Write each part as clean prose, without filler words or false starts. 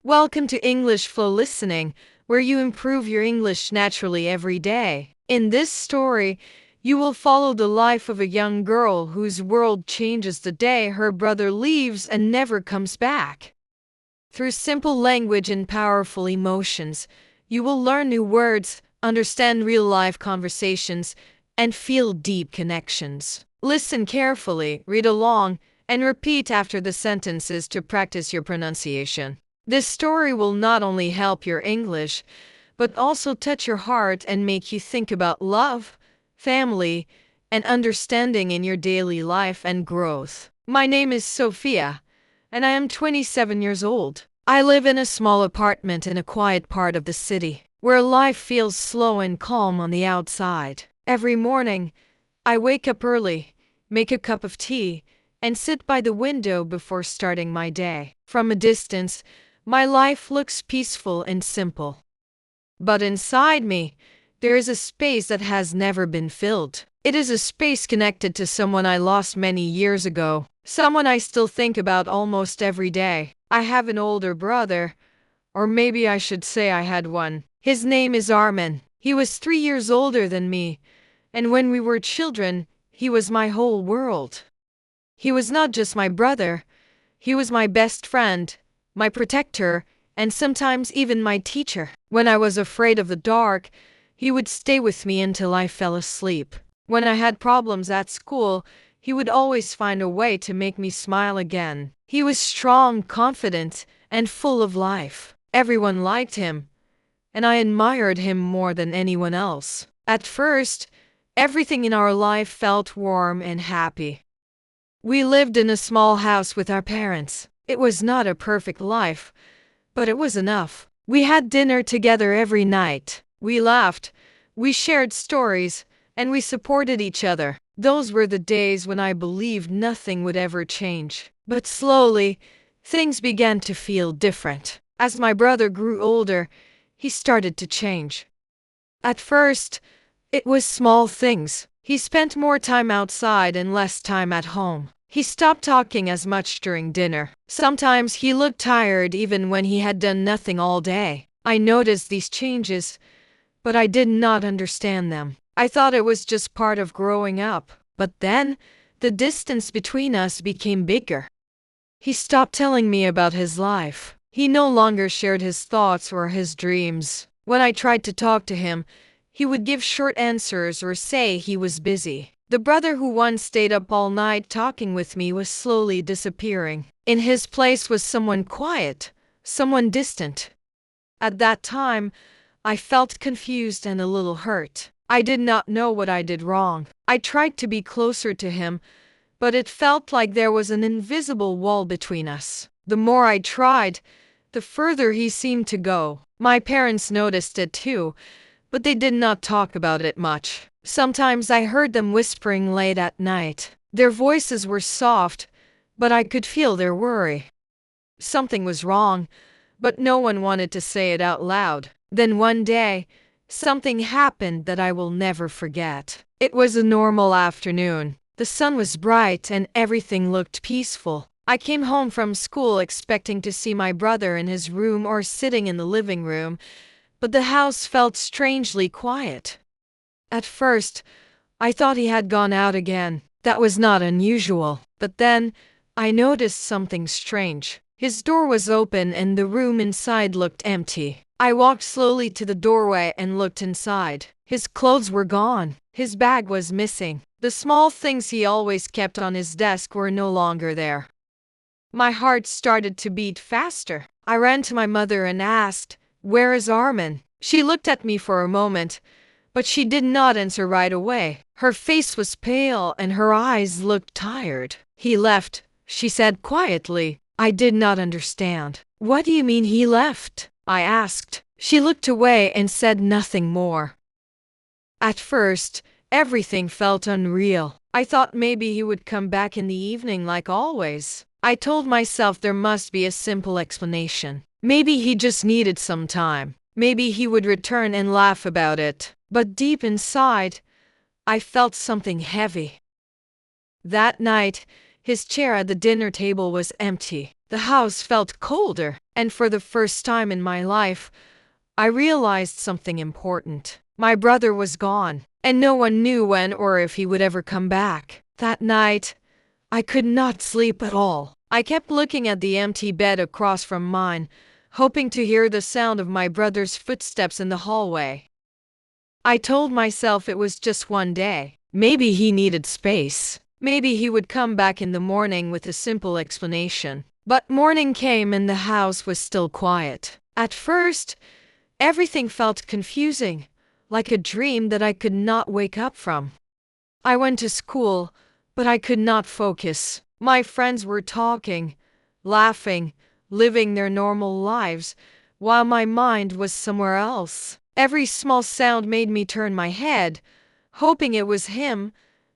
Welcome to English Flow Listening, where you improve your English naturally every day. In this story, you will follow the life of a young girl whose world changes the day her brother leaves and never comes back. Through simple language and powerful emotions, you will learn new words, understand real-life conversations, and feel deep connections. Listen carefully, read along, and repeat after the sentences to practice your pronunciation. This story will not only help your English, but also touch your heart and make you think about love, family, and understanding in your daily life and growth. My name is Sophia, and I am 27 years old. I live in a small apartment in a quiet part of the city, where life feels slow and calm on the outside. Every morning, I wake up early, make a cup of tea, and sit by the window before starting my day. From a distance, my life looks peaceful and simple. But inside me, there is a space that has never been filled. It is a space connected to someone I lost many years ago, someone I still think about almost every day. I have an older brother, or maybe I should say I had one. His name is Armin. He was 3 years older than me, and when we were children, he was my whole world. He was not just my brother, he was my best friend, my protector, and sometimes even my teacher. When I was afraid of the dark, he would stay with me until I fell asleep. When I had problems at school, he would always find a way to make me smile again. He was strong, confident, and full of life. Everyone liked him, and I admired him more than anyone else. At first, everything in our life felt warm and happy. We lived in a small house with our parents. It was not a perfect life, but it was enough. We had dinner together every night. We laughed, we shared stories, and we supported each other. Those were the days when I believed nothing would ever change. But slowly, things began to feel different. As my brother grew older, he started to change. At first, it was small things. He spent more time outside and less time at home. He stopped talking as much during dinner. Sometimes he looked tired even when he had done nothing all day. I noticed these changes, but I did not understand them. I thought it was just part of growing up. But then, the distance between us became bigger. He stopped telling me about his life. He no longer shared his thoughts or his dreams. When I tried to talk to him, he would give short answers or say he was busy. The brother who once stayed up all night talking with me was slowly disappearing. In his place was someone quiet, someone distant. At that time, I felt confused and a little hurt. I did not know what I did wrong. I tried to be closer to him, but it felt like there was an invisible wall between us. The more I tried, the further he seemed to go. My parents noticed it too, but they did not talk about it much. Sometimes I heard them whispering late at night. Their voices were soft, but I could feel their worry. Something was wrong, but no one wanted to say it out loud. Then one day, something happened that I will never forget. It was a normal afternoon. The sun was bright and everything looked peaceful. I came home from school expecting to see my brother in his room or sitting in the living room, but the house felt strangely quiet. At first, I thought he had gone out again. That was not unusual. But then, I noticed something strange. His door was open and the room inside looked empty. I walked slowly to the doorway and looked inside. His clothes were gone. His bag was missing. The small things he always kept on his desk were no longer there. My heart started to beat faster. I ran to my mother and asked, "Where is Armin?" She looked at me for a moment, but she did not answer right away. Her face was pale and her eyes looked tired. "He left," she said quietly. I did not understand. "What do you mean he left?" I asked. She looked away and said nothing more. At first, everything felt unreal. I thought maybe he would come back in the evening like always. I told myself there must be a simple explanation. Maybe he just needed some time. Maybe he would return and laugh about it. But deep inside, I felt something heavy. That night, his chair at the dinner table was empty. The house felt colder, and for the first time in my life, I realized something important. My brother was gone, and no one knew when or if he would ever come back. That night, I could not sleep at all. I kept looking at the empty bed across from mine, hoping to hear the sound of my brother's footsteps in the hallway. I told myself it was just one day. Maybe he needed space. Maybe he would come back in the morning with a simple explanation. But morning came and the house was still quiet. At first, everything felt confusing, like a dream that I could not wake up from. I went to school, but I could not focus. My friends were talking, laughing, living their normal lives, while my mind was somewhere else. Every small sound made me turn my head, hoping it was him,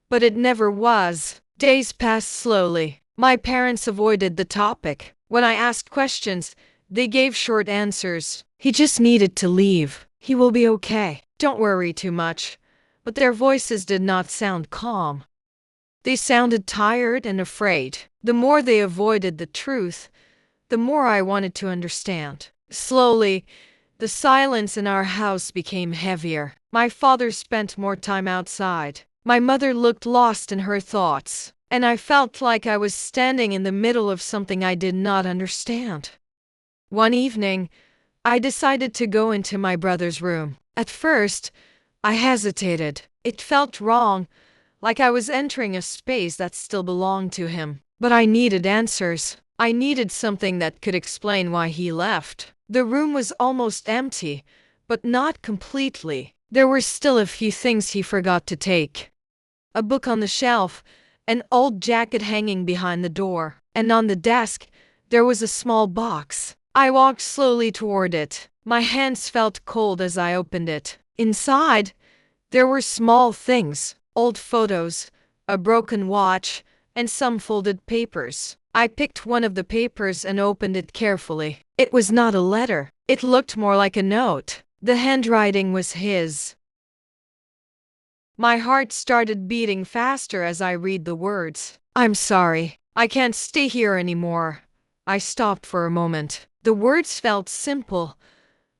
but it never was. Days passed slowly. My parents avoided the topic. When I asked questions, they gave short answers. He just needed to leave. He will be okay. Don't worry too much. But their voices did not sound calm. They sounded tired and afraid. The more they avoided the truth, the more I wanted to understand. Slowly, the silence in our house became heavier. My father spent more time outside. My mother looked lost in her thoughts, and I felt like I was standing in the middle of something I did not understand. One evening, I decided to go into my brother's room. At first, I hesitated. It felt wrong, like I was entering a space that still belonged to him. But I needed answers. I needed something that could explain why he left. The room was almost empty, but not completely. There were still a few things he forgot to take. A book on the shelf, an old jacket hanging behind the door, and on the desk, there was a small box. I walked slowly toward it. My hands felt cold as I opened it. Inside, there were small things, old photos, a broken watch, and some folded papers. I picked one of the papers and opened it carefully. It was not a letter. It looked more like a note. The handwriting was his. My heart started beating faster as I read the words. "I'm sorry. I can't stay here anymore." I stopped for a moment. The words felt simple,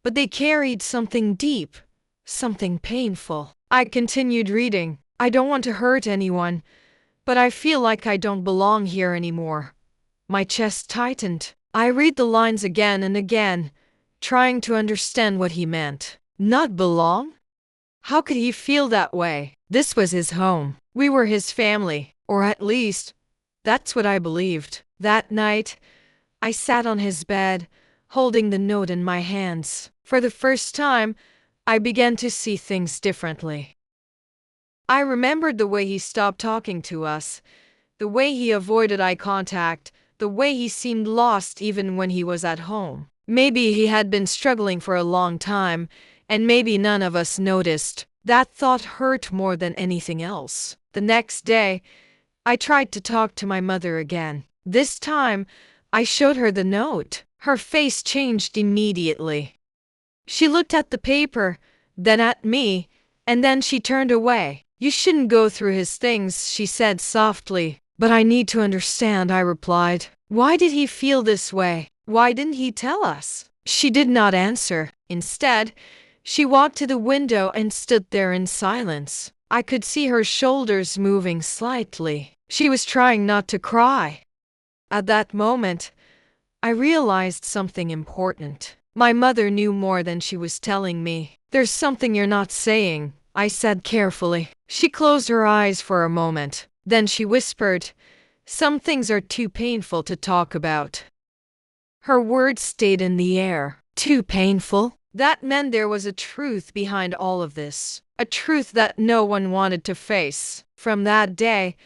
but they carried something deep, something painful. I continued reading. "I don't want to hurt anyone, but I feel like I don't belong here anymore." My chest tightened. I read the lines again and again, trying to understand what he meant. Not belong? How could he feel that way? This was his home. We were his family, or at least, that's what I believed. That night, I sat on his bed, holding the note in my hands. For the first time, I began to see things differently. I remembered the way he stopped talking to us, the way he avoided eye contact, the way he seemed lost even when he was at home. Maybe he had been struggling for a long time, and maybe none of us noticed. That thought hurt more than anything else. The next day, I tried to talk to my mother again. This time, I showed her the note. Her face changed immediately. She looked at the paper, then at me, and then she turned away. "You shouldn't go through his things," she said softly. "But I need to understand," I replied. "Why did he feel this way? Why didn't he tell us?" She did not answer. Instead, she walked to the window and stood there in silence. I could see her shoulders moving slightly. She was trying not to cry. At that moment, I realized something important. My mother knew more than she was telling me. "There's something you're not saying," I said carefully. She closed her eyes for a moment. Then she whispered, "Some things are too painful to talk about." Her words stayed in the air. Too painful? That meant there was a truth behind all of this. A truth that no one wanted to face. From that day,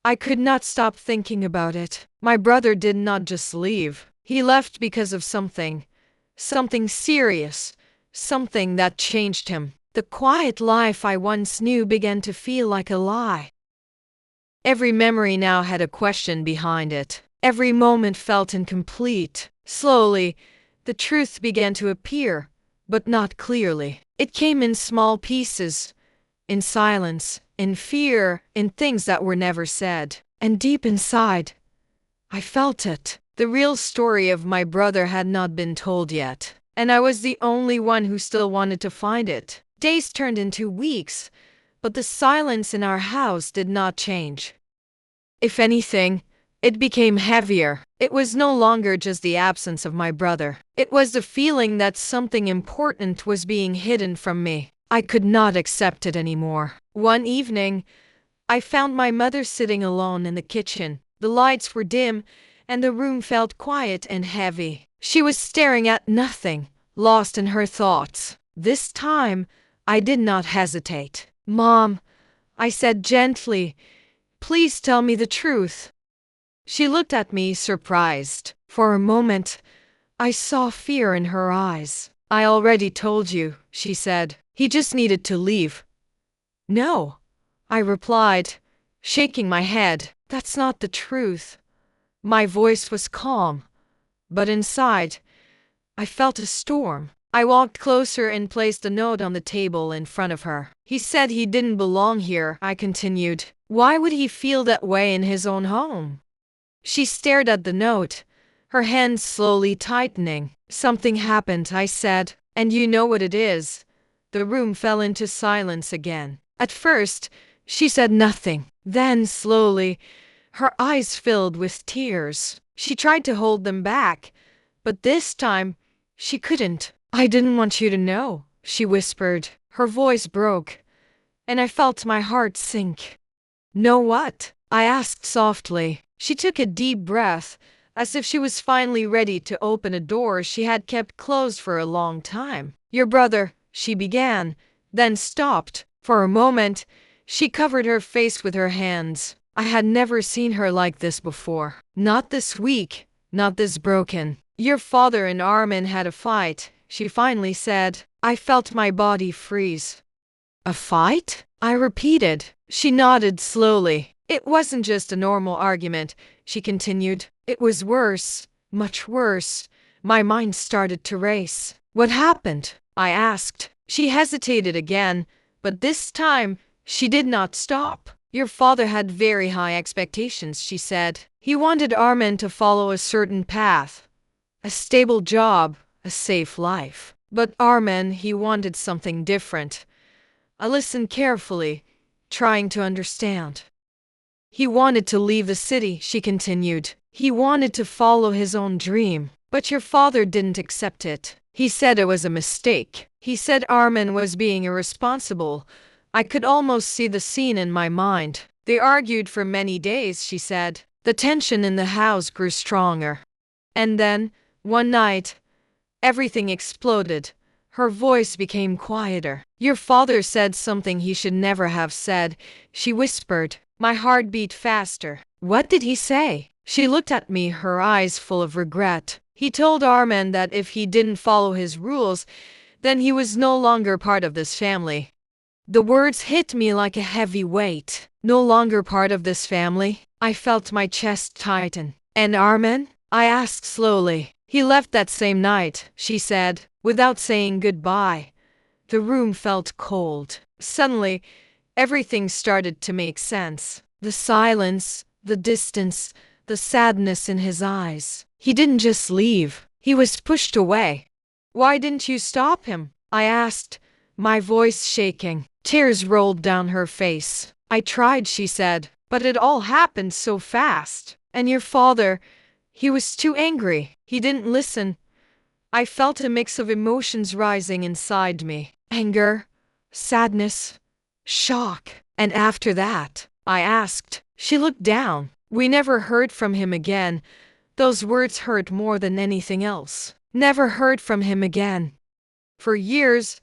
I could not stop thinking about it. My brother did not just leave. He left because of something. Something serious. Something that changed him. The quiet life I once knew began to feel like a lie. Every memory now had a question behind it. Every moment felt incomplete. Slowly, the truth began to appear, but not clearly. It came in small pieces, in silence, in fear, in things that were never said. And deep inside, I felt it. The real story of my brother had not been told yet, and I was the only one who still wanted to find it. Days turned into weeks, but the silence in our house did not change. If anything, it became heavier. It was no longer just the absence of my brother. It was the feeling that something important was being hidden from me. I could not accept it anymore. One evening, I found my mother sitting alone in the kitchen. The lights were dim, and the room felt quiet and heavy. She was staring at nothing, lost in her thoughts. This time, I did not hesitate. "Mom," I said gently, "please tell me the truth." She looked at me, surprised. For a moment, I saw fear in her eyes. "I already told you," she said. "He just needed to leave." "No," I replied, shaking my head. "That's not the truth." My voice was calm, but inside, I felt a storm. I walked closer and placed a note on the table in front of her. "He said he didn't belong here," I continued. "Why would he feel that way in his own home?" She stared at the note, her hands slowly tightening. "Something happened," I said, "and you know what it is." The room fell into silence again. At first, she said nothing. Then, slowly, her eyes filled with tears. She tried to hold them back, but this time, she couldn't. "I didn't want you to know," she whispered. Her voice broke, and I felt my heart sink. "Know what?" I asked softly. She took a deep breath, as if she was finally ready to open a door she had kept closed for a long time. "Your brother," she began, then stopped. For a moment, she covered her face with her hands. I had never seen her like this before. Not this weak, not this broken. "Your father and Armin had a fight," she finally said. I felt my body freeze. "A fight?" I repeated. She nodded slowly. "It wasn't just a normal argument," she continued. "It was worse, much worse." My mind started to race. "What happened?" I asked. She hesitated again, but this time, she did not stop. "Your father had very high expectations," she said. "He wanted Armin to follow a certain path, a stable job, a safe life. But Armin, he wanted something different." I listened carefully, trying to understand. "He wanted to leave the city," she continued. "He wanted to follow his own dream. But your father didn't accept it. He said it was a mistake. He said Armin was being irresponsible." I could almost see the scene in my mind. "They argued for many days," she said. The tension in the house grew stronger. And then, one night, everything exploded. Her voice became quieter. "Your father said something he should never have said," she whispered. My heart beat faster. "What did he say?" She looked at me, her eyes full of regret. "He told Armin that if he didn't follow his rules, then he was no longer part of this family." The words hit me like a heavy weight. No longer part of this family? I felt my chest tighten. "And Armin?" I asked slowly. "He left that same night," she said, without saying goodbye. The room felt cold. Suddenly, everything started to make sense. The silence, the distance, the sadness in his eyes. He didn't just leave. He was pushed away. "Why didn't you stop him?" I asked, my voice shaking. Tears rolled down her face. "I tried," she said, "but it all happened so fast. And your father, he was too angry. He didn't listen." I felt a mix of emotions rising inside me. Anger, sadness, shock. "And after that?" I asked. She looked down. "We never heard from him again." Those words hurt more than anything else. Never heard from him again. For years,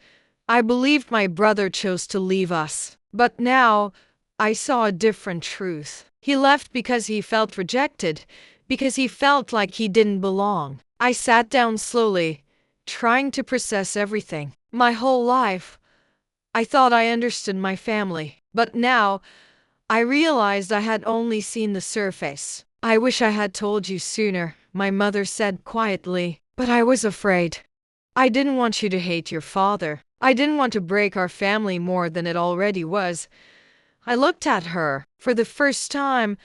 I believed my brother chose to leave us. But now, I saw a different truth. He left because he felt rejected, because he felt like he didn't belong. I sat down slowly, trying to process everything. My whole life, I thought I understood my family. But now, I realized I had only seen the surface. "I wish I had told you sooner," my mother said quietly, "but I was afraid. I didn't want you to hate your father. I didn't want to break our family more than it already was." I looked at her. For the first time,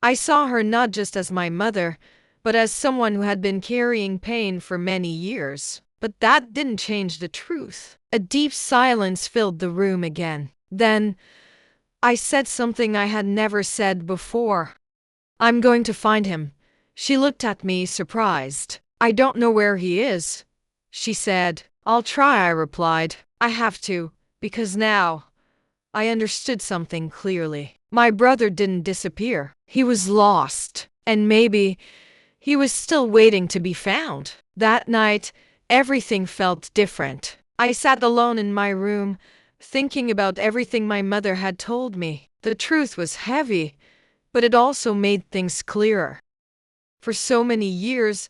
I saw her not just as my mother, but as someone who had been carrying pain for many years. But that didn't change the truth. A deep silence filled the room again. Then, I said something I had never said before. "I'm going to find him." She looked at me, surprised. "I don't know where he is," she said. "I'll try," I replied. "I have to, because now I understood something clearly. My brother didn't disappear. He was lost. And maybe he was still waiting to be found." That night, everything felt different. I sat alone in my room, thinking about everything my mother had told me. The truth was heavy, but it also made things clearer. For so many years,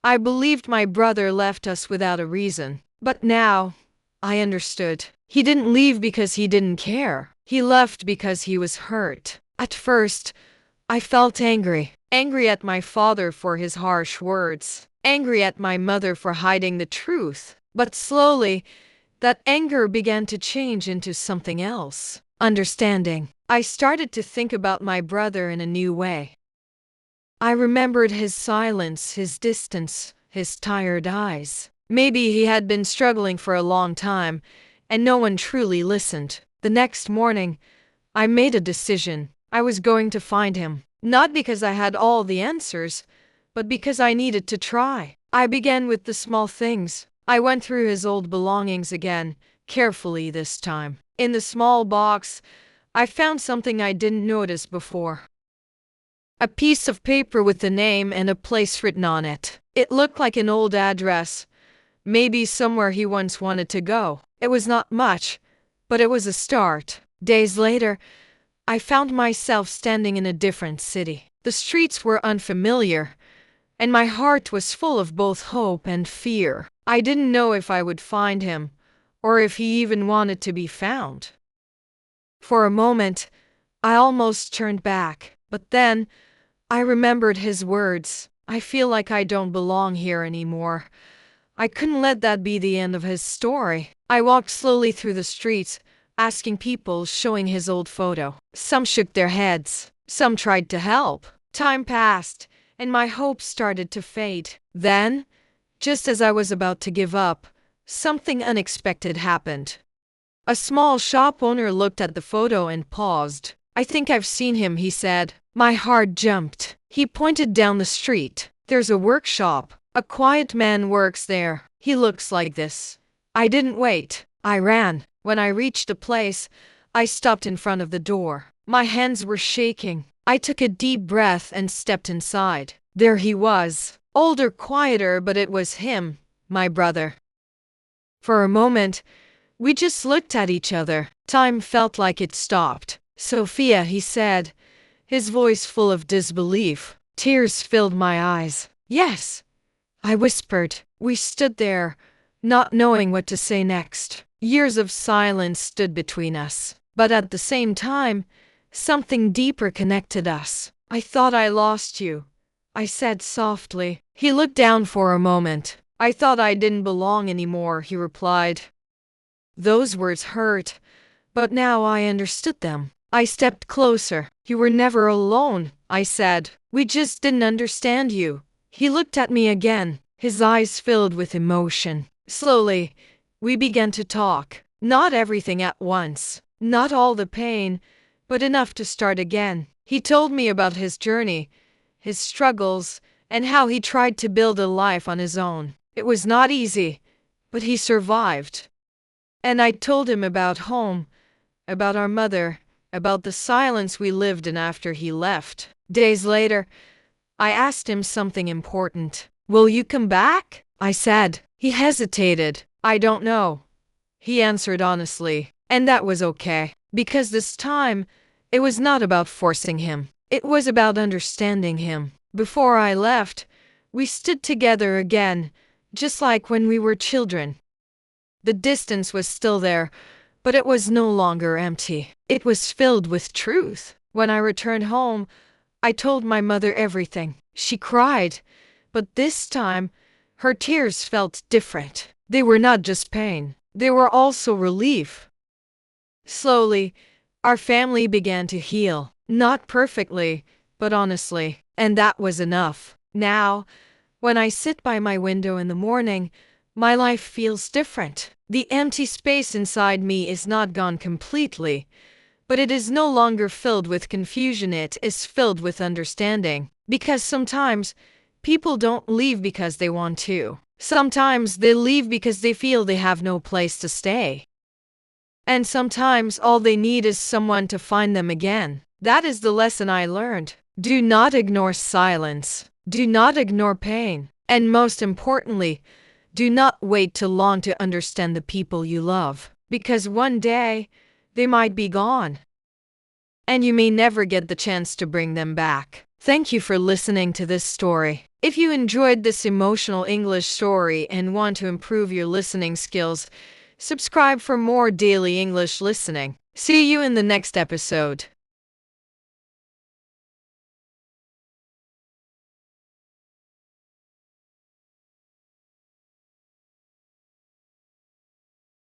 I believed my brother left us without a reason. But now, I understood. He didn't leave because he didn't care. He left because he was hurt. At first, I felt angry. Angry at my father for his harsh words. Angry at my mother for hiding the truth. But slowly, that anger began to change into something else. Understanding. I started to think about my brother in a new way. I remembered his silence, his distance, his tired eyes. Maybe he had been struggling for a long time, and no one truly listened. The next morning, I made a decision. I was going to find him. Not because I had all the answers, but because I needed to try. I began with the small things. I went through his old belongings again, carefully this time. In the small box, I found something I didn't notice before. A piece of paper with the name and a place written on it. It looked like an old address, maybe somewhere he once wanted to go. It was not much, but it was a start. Days later, I found myself standing in a different city. The streets were unfamiliar, and my heart was full of both hope and fear. I didn't know if I would find him, or if he even wanted to be found. For a moment, I almost turned back, but then I remembered his words. "I feel like I don't belong here anymore." I couldn't let that be the end of his story. I walked slowly through the streets, asking people, showing his old photo. Some shook their heads. Some tried to help. Time passed, and my hope started to fade. Then, just as I was about to give up, something unexpected happened. A small shop owner looked at the photo and paused. "I think I've seen him," he said. My heart jumped. He pointed down the street. "There's a workshop. A quiet man works there. He looks like this." I didn't wait. I ran. When I reached the place, I stopped in front of the door. My hands were shaking. I took a deep breath and stepped inside. There he was. Older, quieter, but it was him, my brother. For a moment, we just looked at each other. Time felt like it stopped. "Sophia," he said, his voice full of disbelief. Tears filled my eyes. "Yes," I whispered. We stood there, not knowing what to say next. Years of silence stood between us. But at the same time, something deeper connected us. "I thought I lost you," I said softly. He looked down for a moment. "I thought I didn't belong anymore," he replied. Those words hurt, but now I understood them. I stepped closer. "You were never alone," I said. "We just didn't understand you." He looked at me again, his eyes filled with emotion. Slowly, we began to talk. Not everything at once, not all the pain, but enough to start again. He told me about his journey, his struggles, and how he tried to build a life on his own. It was not easy, but he survived. And I told him about home, about our mother, about the silence we lived in after he left. Days later, I asked him something important. "Will you come back?" I said. He hesitated. "I don't know," he answered honestly. And that was okay, because this time, it was not about forcing him. It was about understanding him. Before I left, we stood together again, just like when we were children. The distance was still there, but it was no longer empty. It was filled with truth. When I returned home, I told my mother everything. She cried, but this time, her tears felt different. They were not just pain. They were also relief. Slowly, our family began to heal. Not perfectly, but honestly. And that was enough. Now, when I sit by my window in the morning, my life feels different. The empty space inside me is not gone completely, but it is no longer filled with confusion, it is filled with understanding. Because sometimes people don't leave because they want to. Sometimes they leave because they feel they have no place to stay. And sometimes all they need is someone to find them again. That is the lesson I learned. Do not ignore silence. Do not ignore pain. And most importantly, do not wait too long to understand the people you love. Because one day, they might be gone. And you may never get the chance to bring them back. Thank you for listening to this story. If you enjoyed this emotional English story and want to improve your listening skills, subscribe for more daily English listening. See you in the next episode.